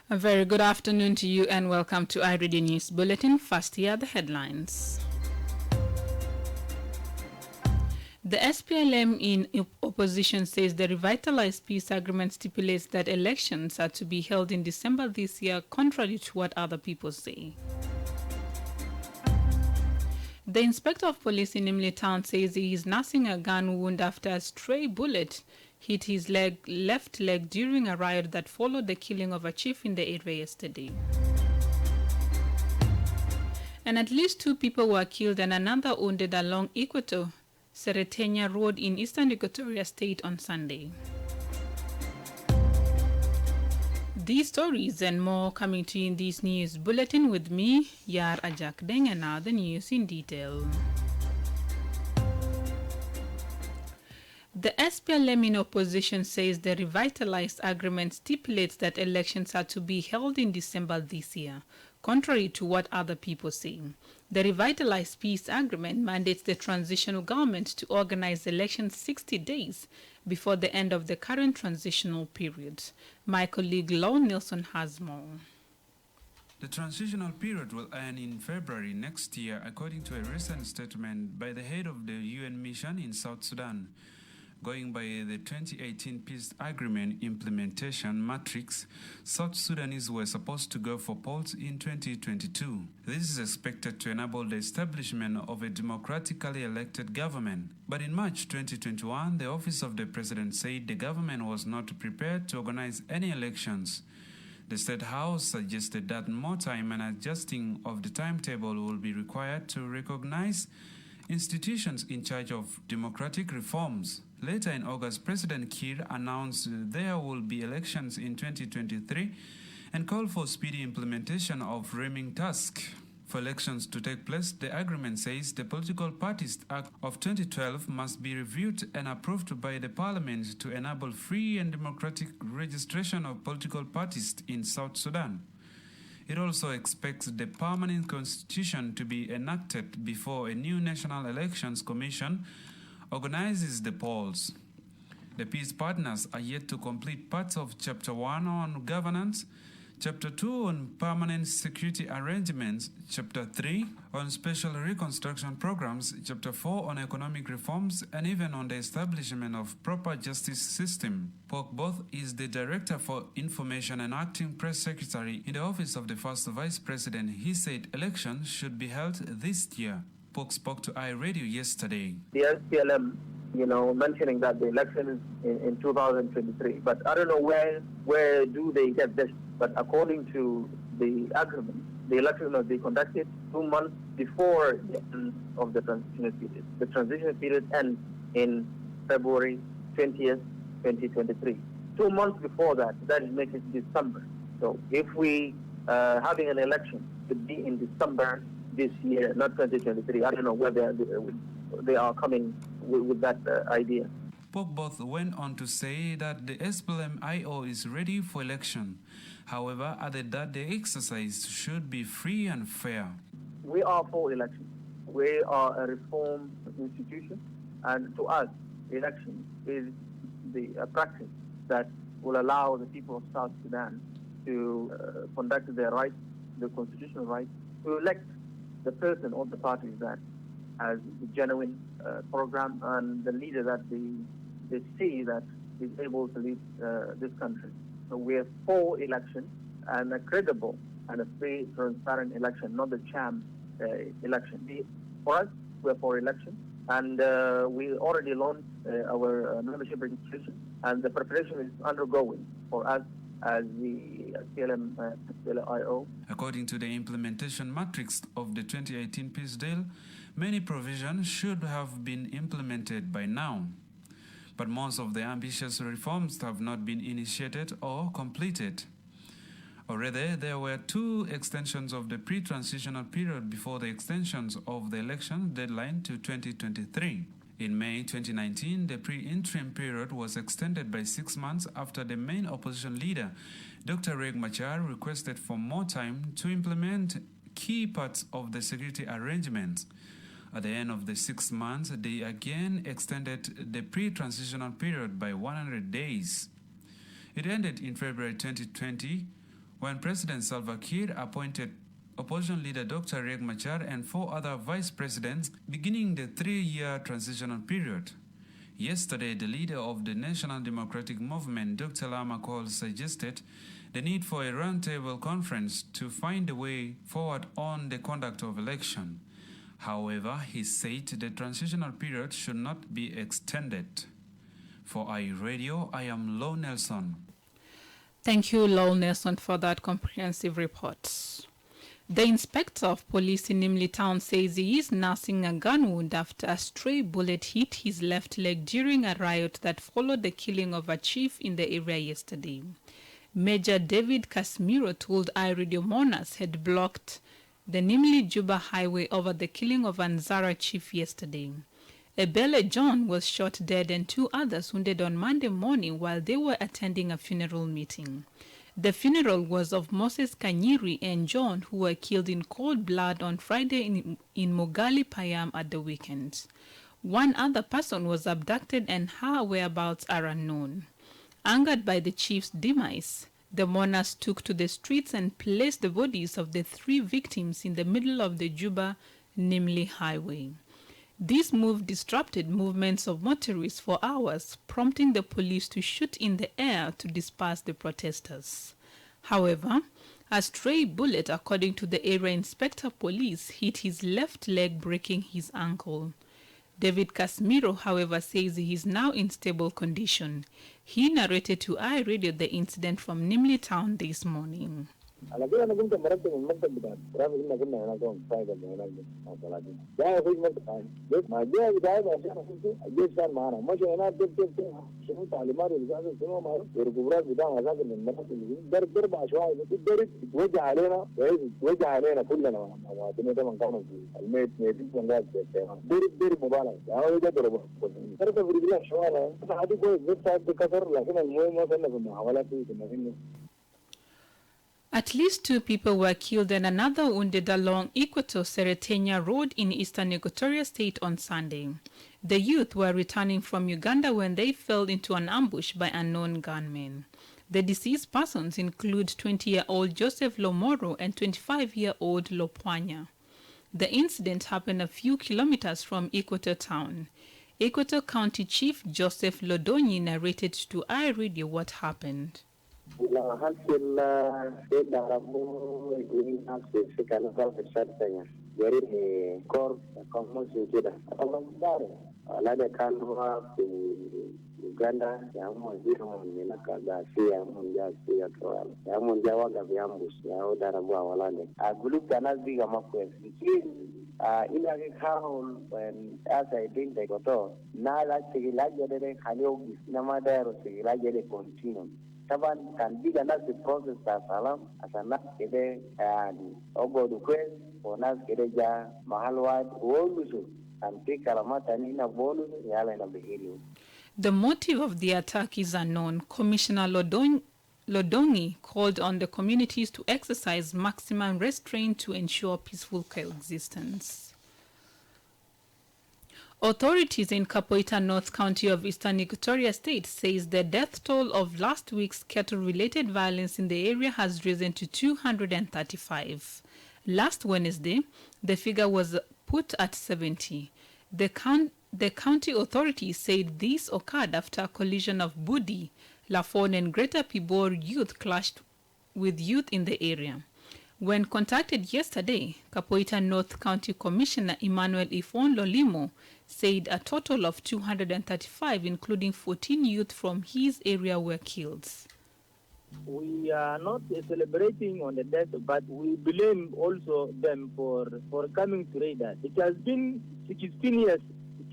A very good afternoon to you and welcome to iRadio News Bulletin. First, here are the headlines. The SPLM in opposition says the revitalized peace agreement stipulates that elections are to be held in December this year, contrary to what other people say. The inspector of police in Imli town says he is nursing a gun wound after a stray bullet hit his left leg during a riot that followed the killing of a chief in the area yesterday. And at least 2 people were killed and another wounded along Equator Seretenia Road in eastern Equatoria State on Sunday. These stories and more coming to you in this news bulletin with me, Yar Ajak Deng, and now the news in detail. The SPLM in opposition says the revitalized agreement stipulates that elections are to be held in December this year, contrary to what other people say. The revitalized peace agreement mandates the transitional government to organize elections 60 days before the end of the current transitional period. My colleague Lon Nelson has more. The transitional period will end in February next year, according to a recent statement by the head of the UN mission in South Sudan. Going by the 2018 Peace Agreement implementation matrix, South Sudanese were supposed to go for polls in 2022. This is expected to enable the establishment of a democratically elected government. But in March 2021, the office of the president said the government was not prepared to organize any elections. The State House suggested that more time and adjusting of the timetable will be required to recognize institutions in charge of democratic reforms. Later in August, President Kiir announced there will be elections in 2023 and called for speedy implementation of framing tasks. For elections to take place, the agreement says the Political Parties Act of 2012 must be reviewed and approved by the Parliament to enable free and democratic registration of political parties in South Sudan. It also expects the permanent constitution to be enacted before a new National Elections Commission organizes the polls. The peace partners are yet to complete parts of Chapter 1 on governance, Chapter 2 on permanent security arrangements, Chapter 3 on special reconstruction programs, Chapter 4 on economic reforms, and even on the establishment of proper justice system. Pokboth is the Director for Information and Acting Press Secretary in the office of the First Vice President. He said elections should be held this year. Pok spoke to iRadio yesterday. The SPLM, mentioning that the election is in 2023, but I don't know where do they get this. But according to the agreement, the election must be conducted 2 months before the end of the transitional period. The transitional period ends in February 20th, 2023. 2 months before that is making it December. So if we having an election should be in December this year, not 2023. I don't know where they are coming with that idea. Pokboth went on to say that the SPLM-IO is ready for election. However, added that the exercise should be free and fair. We are for election. We are a reform institution, and to us, election is the practice that will allow the people of South Sudan to conduct their rights, the constitutional right, to elect the person or the parties that has the genuine program and the leader that they see that is able to lead this country. So we are for election, and a credible and a free, transparent election, not the sham election. For us, we're for election, and we already launched our membership registration, and the preparation is undergoing for us as the SPLM-IO. According to the implementation matrix of the 2018 peace deal, many provisions should have been implemented by now. But most of the ambitious reforms have not been initiated or completed. Already, there were 2 extensions of the pre-transitional period before the extensions of the election deadline to 2023. In May 2019, the pre-interim period was extended by 6 months after the main opposition leader, Dr. Riek Machar, requested for more time to implement key parts of the security arrangements. At the end of the 6 months, they again extended the pre-transitional period by 100 days. It ended in February 2020 when President Salva Kiir appointed opposition leader Dr. Riek Machar and 4 other vice presidents, beginning the 3-year transitional period. Yesterday, the leader of the National Democratic Movement, Dr. Lama Cole, suggested the need for a roundtable conference to find a way forward on the conduct of election. However, he said the transitional period should not be extended. For iRadio, I am Lo Nelson. Thank you, Lo Nelson, for that comprehensive report. The inspector of police in Nimli Town says he is nursing a gun wound after a stray bullet hit his left leg during a riot that followed the killing of a chief in the area yesterday. Major David Casimiro told iRadio Monas had blocked the Nimli-Juba highway over the killing of Anzara chief yesterday. Ebele John was shot dead and 2 others wounded on Monday morning while they were attending a funeral meeting. The funeral was of Moses Kanyiri and John, who were killed in cold blood on Friday in Mogali Payam at the weekend. 1 other person was abducted and her whereabouts are unknown. Angered by the chief's demise, the mourners took to the streets and placed the bodies of the 3 victims in the middle of the Juba-Nimli highway. This move disrupted movements of motorists for hours, prompting the police to shoot in the air to disperse the protesters. However, a stray bullet, according to the area inspector police, hit his left leg, breaking his ankle. David Casimiro, however, says he is now in stable condition. He narrated to iRadio the incident from Nimli Town this morning. على كده انا كنت مرتب المكتب بتاع الترافيك اللي كنا هناك في سايبر هناك طلعتين جاي في المكتب ما جاي بتاعي عشان الجيش كان معانا ماشي هناك شنو تعليمات اللي شنو ما الركوبات بتاع مساكن المناطق ضرب عشوائي الضرب يتوجه علينا يتوجه علينا كلنا مواطنين طبعا كانوا في الميت ميتين ضرب مبالغ هو ده ضرب في رجليه شويه هذه كويس بس كسر لكن المهم وصلنا في المحاولات في At least 2 people were killed and another wounded along Equator-Seretenia Road in eastern Equatoria State on Sunday. The youth were returning from Uganda when they fell into an ambush by unknown gunmen. The deceased persons include 20-year-old Joseph Lomoro and 25-year-old Lopwanya. The incident happened a few kilometers from Equator town. Equator County Chief Joseph Lodonyi narrated to iRadio what happened. La hasil darabu ini hasil sekarang kalau besarnya jadi ni kor kamu sudah kalau baru ada kanwa di Uganda yang mau ni nak gasi yang menjadi aktual yang menjawab gabiambus yang darabu awalnya agulu kanas di gamma pues ini agak kau as I think they got all na la segala jadi khalio nama daerah segala jadi continue Taban can be another process as alam as a nas kede and ogo duquest or nas kede ja mahalwad wolusu and take karamata nina bonus yala in the The motive of the attack is unknown. Commissioner Lodongi called on the communities to exercise maximum restraint to ensure peaceful coexistence. Authorities in Capoeira North County of Eastern Equatoria State says the death toll of last week's cattle-related violence in the area has risen to 235. Last Wednesday, the figure was put at 70. The county authorities said this occurred after a collision of Budi, Lafon and Greater Pibor youth clashed with youth in the area. When contacted yesterday, Capoeira North County Commissioner Emmanuel Ifon Lolimo said a total of 235, including 14 youth from his area, were killed. We are not celebrating on the death, but we blame also them for coming to raid us. It has been 16 years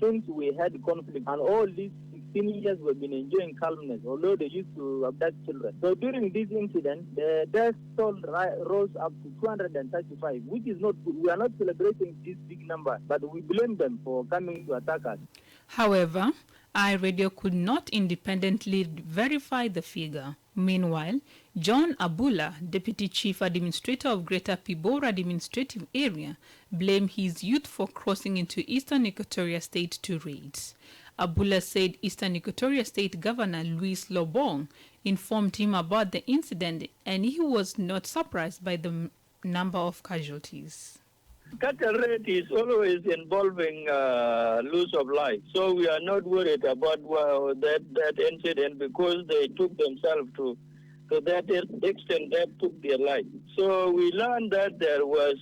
since we had conflict, and all these 16 years we've been enjoying calmness, although they used to abduct children. So during this incident, the death toll rose up to 235, which is not good. We are not celebrating this big number, but we blame them for coming to attack us. However, iRadio could not independently verify the figure. Meanwhile, John Abula, Deputy Chief Administrator of Greater Pibor Administrative Area, blamed his youth for crossing into Eastern Equatoria State to raid. Abula said Eastern Equatoria State Governor Luis Lobong informed him about the incident and he was not surprised by the number of casualties. Cattle rate is always involving loss of life. So we are not worried about that incident because they took themselves to that extent that took their life. So we learned that there was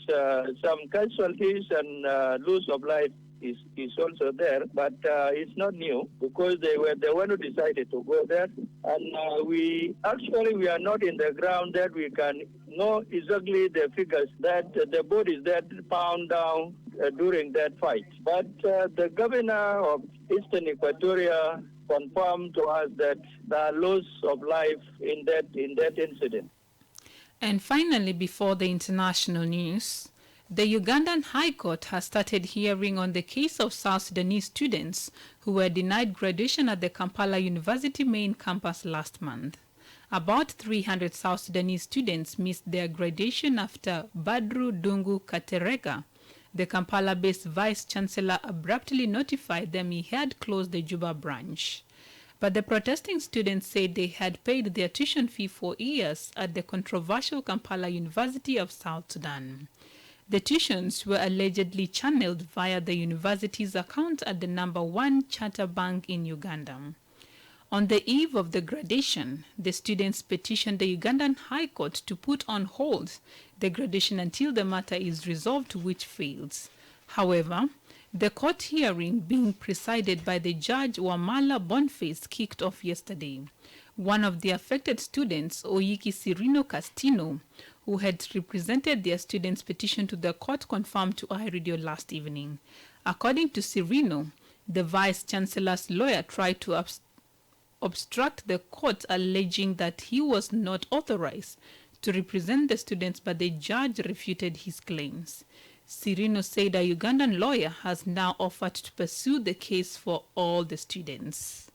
some casualties and loss of life is also there, but it's not new because they were the one who decided to go there. And we are not in the ground that we can know exactly the figures that the bodies that found down during that fight. But the governor of Eastern Equatoria confirmed to us that the loss of life in that incident. And finally, before the international news, the Ugandan High Court has started hearing on the case of South Sudanese students who were denied graduation at the Kampala University main campus last month. About 300 South Sudanese students missed their graduation after Badru Dungu Katerega, the Kampala-based vice-chancellor, abruptly notified them he had closed the Juba branch. But the protesting students said they had paid their tuition fee for years at the controversial Kampala University of South Sudan. The tuitions were allegedly channeled via the university's account at the number 1 charter bank in Uganda. On the eve of the graduation, the students petitioned the Ugandan High Court to put on hold the graduation until the matter is resolved, which fails. However, the court hearing being presided by the judge Wamala Boniface kicked off yesterday. One of the affected students, Oyiki Cirino Castino, who had represented their students' petition to the court, confirmed to iRadio last evening. According to Cirino, the vice-chancellor's lawyer tried to obstruct the court, alleging that he was not authorized to represent the students, but the judge refuted his claims. Cirino said a Ugandan lawyer has now offered to pursue the case for all the students.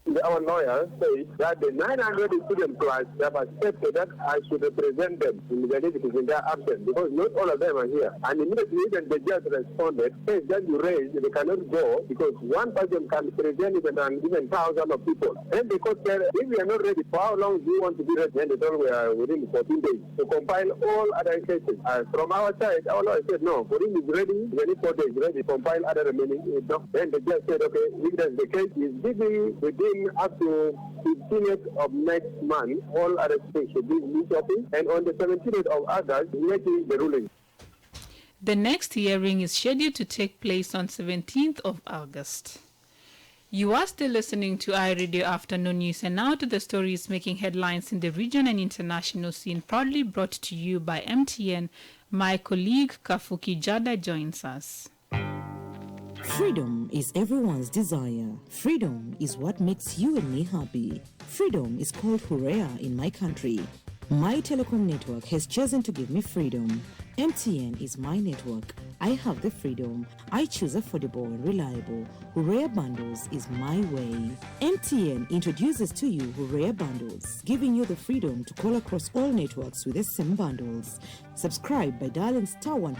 Our lawyer says that the 900 student class have accepted that I should represent them in the litigation in their absence because not all of them are here. And immediately when the judge responded, says that you raised, they cannot go because one person can present even thousands of people. And the court said, if we are not ready, for how long do you want to be ready? And they told we are within 14 days to compile all other cases. From our side, our lawyer said, no, for him is ready, within 4 days, ready to compile other remaining. Then the judge said, okay, if that's the case, is busy within up to 15th of next month, all other things should be shopping, and on the 17th of August, making the ruling. The next hearing is scheduled to take place on 17th of August. You are still listening to iRadio Afternoon News, and now to the stories making headlines in the region and international scene, proudly brought to you by MTN. My colleague Kafuki Jada joins us. Freedom is everyone's desire. Freedom is what makes you and me happy. Freedom is called Hurea in my country. My telecom network has chosen to give me freedom. MTN is my network. I have the freedom. I choose affordable and reliable. Hurea Bundles is my way. MTN introduces to you Hurea Bundles, giving you the freedom to call across all networks with the same bundles. Subscribe by dialing *100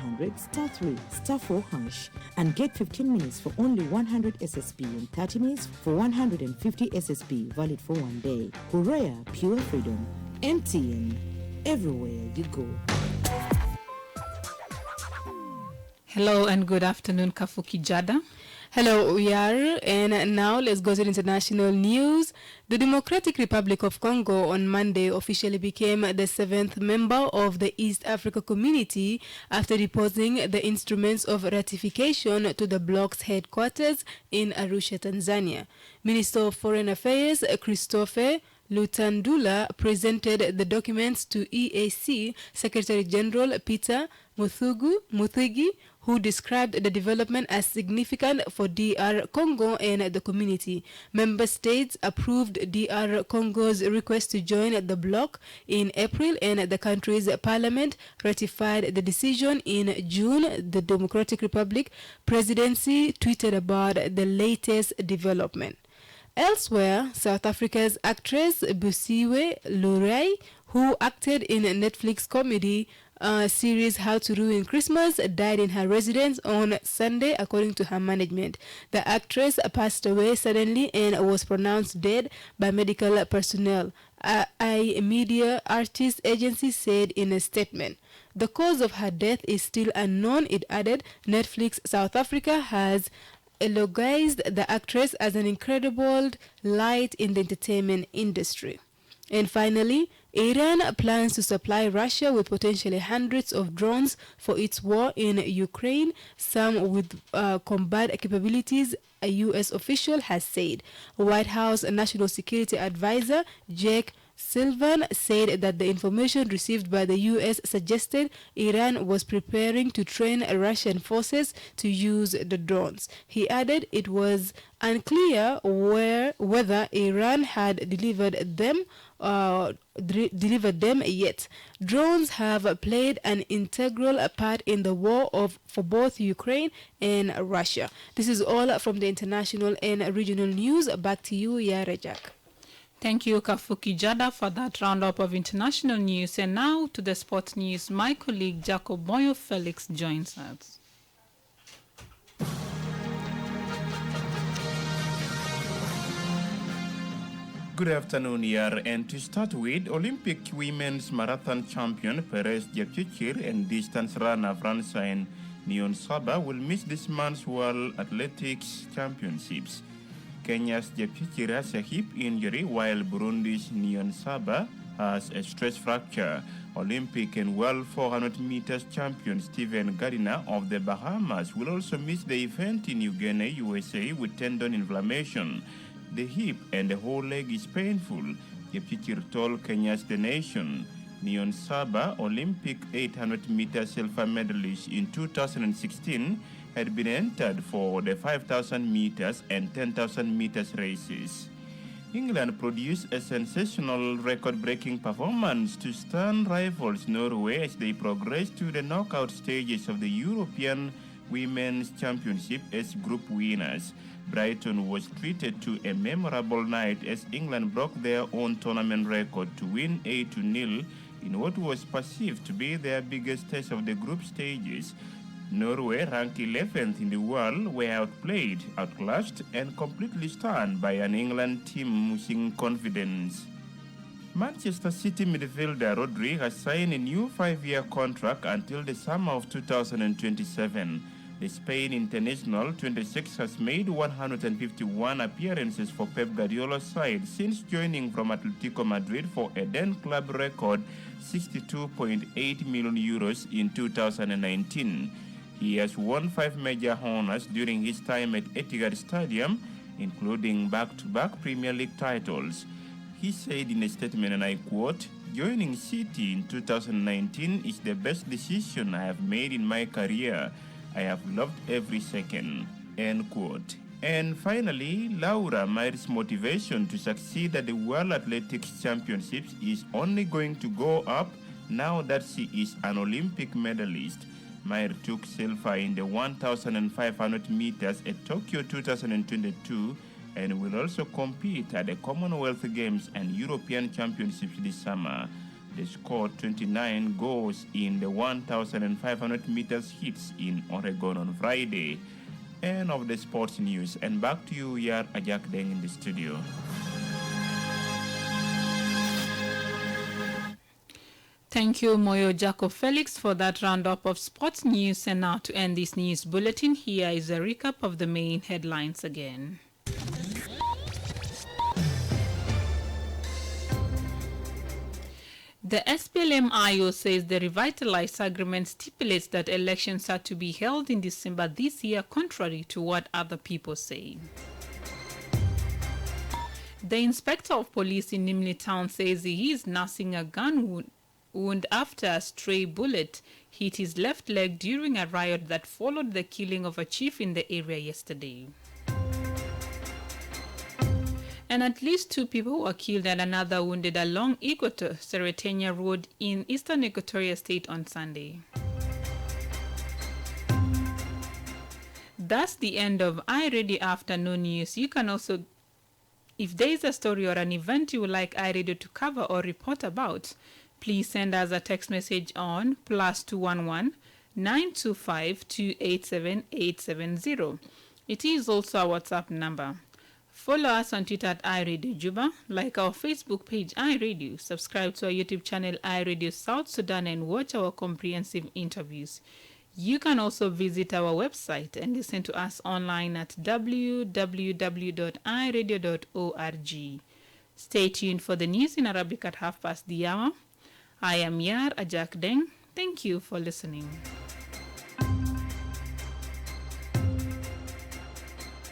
*3 *4 hash and get 15 minutes for only 100 SSB and 30 minutes for 150 SSB, valid for 1 day. Hurea, pure freedom. MTN, everywhere you go. Hello and good afternoon, Kafuki Jada. Hello, Uyar, and now let's go to the international news. The Democratic Republic of Congo on Monday officially became the 7th member of the East Africa Community after depositing the instruments of ratification to the bloc's headquarters in Arusha, Tanzania. Minister of Foreign Affairs Christophe Lutandula presented the documents to EAC Secretary General Peter Muthigi, who described the development as significant for DR Congo and the community. Member states approved DR Congo's request to join the bloc in April, and the country's parliament ratified the decision in June. The Democratic Republic presidency tweeted about the latest development. Elsewhere, South Africa's actress Busiwe Lurai, who acted in a Netflix comedy series How to Ruin Christmas, died in her residence on Sunday, according to her management. The actress passed away suddenly and was pronounced dead by medical personnel. A media artist agency said in a statement. The cause of her death is still unknown, it added. Netflix South Africa has eulogized the actress as an incredible light in the entertainment industry. And finally, Iran plans to supply Russia with potentially hundreds of drones for its war in Ukraine, some with combat capabilities, a U.S. official has said. White House National Security Advisor Jake Sullivan said that the information received by the U.S. suggested Iran was preparing to train Russian forces to use the drones. He added it was unclear whether Iran had delivered them yet. Drones have played an integral part in the war for both Ukraine and Russia. This is all from the international and regional news. Back to you, Yarajak. Thank you, Kafuki Jada, for that roundup of international news. And now to the sports news. My colleague Jacob Moyo Felix joins us. Good afternoon, Yar. And to start with, Olympic women's marathon champion Perez Jepchirchir and distance runner Francine Niyonsaba will miss this month's World Athletics Championships. Kenya's Jepchirchir has a hip injury, while Burundi's Niyonsaba has a stress fracture. Olympic and World 400 meters champion Stephen Gardiner of the Bahamas will also miss the event in Uganda, USA, with tendon inflammation. The hip and the whole leg is painful, Jepchirchir told Kenya's The Nation. Niyonsaba, Olympic 800 meter silver medalist in 2016, had been entered for the 5,000 meters and 10,000 meters races. England produced a sensational record-breaking performance to stun rivals Norway as they progressed to the knockout stages of the European Women's Championship as group winners. Brighton was treated to a memorable night as England broke their own tournament record to win 8-0 in what was perceived to be their biggest test of the group stages. Norway, ranked 11th in the world, were outplayed, outclassed, and completely stunned by an England team losing confidence. Manchester City midfielder Rodri has signed a new 5-year contract until the summer of 2027. The Spain international, 26, has made 151 appearances for Pep Guardiola's side since joining from Atletico Madrid for a then club record 62.8 million euros in 2019. He has won 5 major honors during his time at Etihad Stadium, including back-to-back Premier League titles. He said in a statement, and I quote, "Joining City in 2019 is the best decision I have made in my career. I have loved every second," end quote. And finally, Laura Mair's motivation to succeed at the World Athletics Championships is only going to go up now that she is an Olympic medalist. Mair took silver in the 1,500 meters at Tokyo 2022 and will also compete at the Commonwealth Games and European Championships this summer. The score 29 goes in the 1,500 meters hits in Oregon on Friday. End of the sports news, and back to you, Yar Ajak Deng, in the studio. Thank you, Moyo Jacob Felix, for that roundup of sports news. And now to end this news bulletin, here is a recap of the main headlines again. The SPLM-IO says the revitalized agreement stipulates that elections are to be held in December this year, contrary to what other people say. The inspector of police in Nimli town says he is nursing a gun wound after a stray bullet hit his left leg during a riot that followed the killing of a chief in the area yesterday. And at least 2 people were killed and another wounded along Equator-Seretenia Road in eastern Equatoria State on Sunday. That's the end of iRadio Afternoon News. You can also, if there is a story or an event you would like iRadio to cover or report about, Please send us a text message on +211 925 287 870. It is also our WhatsApp number. Follow us on Twitter at iRadio Juba, like our Facebook page iRadio, subscribe to our YouTube channel iRadio South Sudan, and watch our comprehensive interviews. You can also visit our website and listen to us online at www.iradio.org. Stay tuned for the news in Arabic at 1:30 p.m. I am Yar Ajak Deng. Thank you for listening.